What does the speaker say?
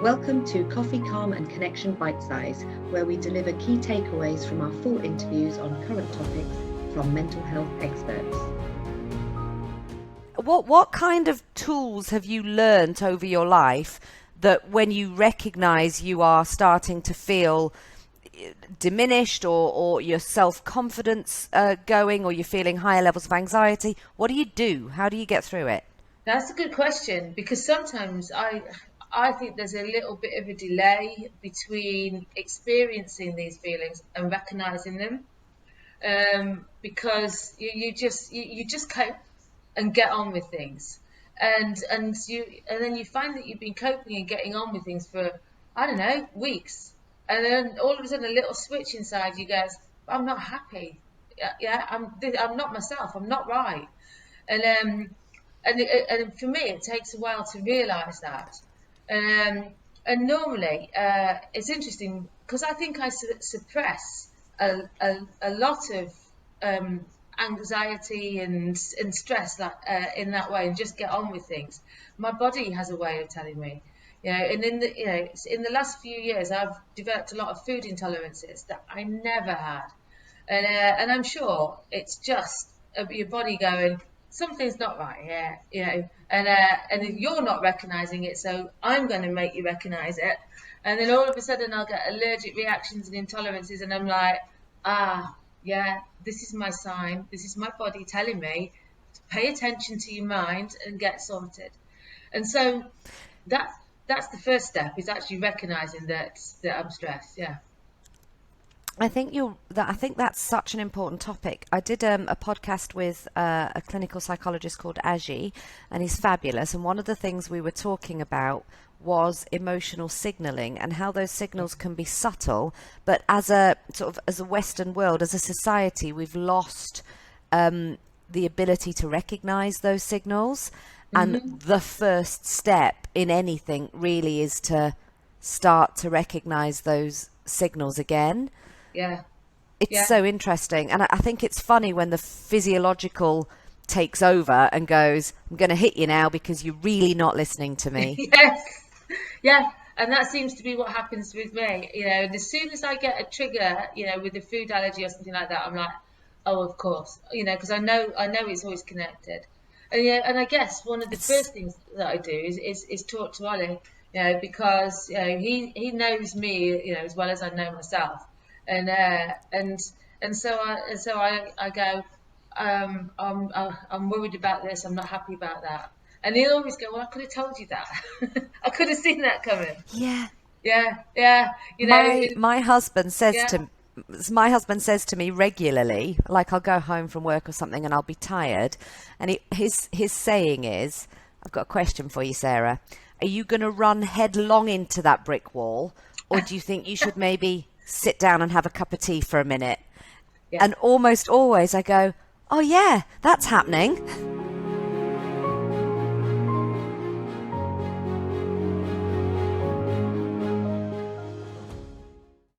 Welcome to Coffee, Calm and Connection Bite Size, where we deliver key takeaways from our full interviews on current topics from mental health experts. What kind of tools have you learnt over your life that when you recognise you are starting to feel diminished or your self-confidence going, or you're feeling higher levels of anxiety, what do you do? How do you get through it? That's a good question, because sometimes I think there's a little bit of a delay between experiencing these feelings and recognizing them, because you just cope and get on with things, and then you find that you've been coping and getting on with things for, I don't know, weeks, and then all of a sudden a little switch inside you goes, I'm not happy. Yeah, I'm not myself. I'm not right. And for me, it takes a while to realise that. And normally, it's interesting because I think I suppress a lot of anxiety and stress in that way, and just get on with things. My body has a way of telling me, and in the last few years, I've developed a lot of food intolerances that I never had, and I'm sure it's just your body going, something's not right here, and you're not recognizing it, so I'm going to make you recognize it. And then all of a sudden I'll get allergic reactions and intolerances, and I'm like, yeah, this is my sign, this is my body telling me to pay attention to your mind and get sorted. And so that's the first step, is actually recognizing that I'm stressed. Yeah. I think that's such an important topic. I did a podcast with a clinical psychologist called Aji, and he's fabulous. And one of the things we were talking about was emotional signaling and how those signals can be subtle, but as a Western world, as a society, we've lost the ability to recognize those signals. Mm-hmm. And the first step in anything really is to start to recognize those signals again. Yeah. It's so interesting. And I think it's funny when the physiological takes over and goes, I'm going to hit you now because you're really not listening to me. Yes. Yeah. And that seems to be what happens with me. And as soon as I get a trigger, with a food allergy or something like that, I'm like, oh, of course, because I know it's always connected. And I guess one of the first things that I do is talk to Ollie, because he knows me, as well as I know myself. And so I go, I'm worried about this, I'm not happy about that. And he'll always go, well, I could have told you that. I could have seen that coming. Yeah. My husband says my husband says to me regularly, like I'll go home from work or something and I'll be tired, and his saying is, I've got a question for you, Sarah. Are you going to run headlong into that brick wall, or do you think you should maybe sit down and have a cup of tea for a minute? Yeah. And almost always I go, oh yeah, that's happening.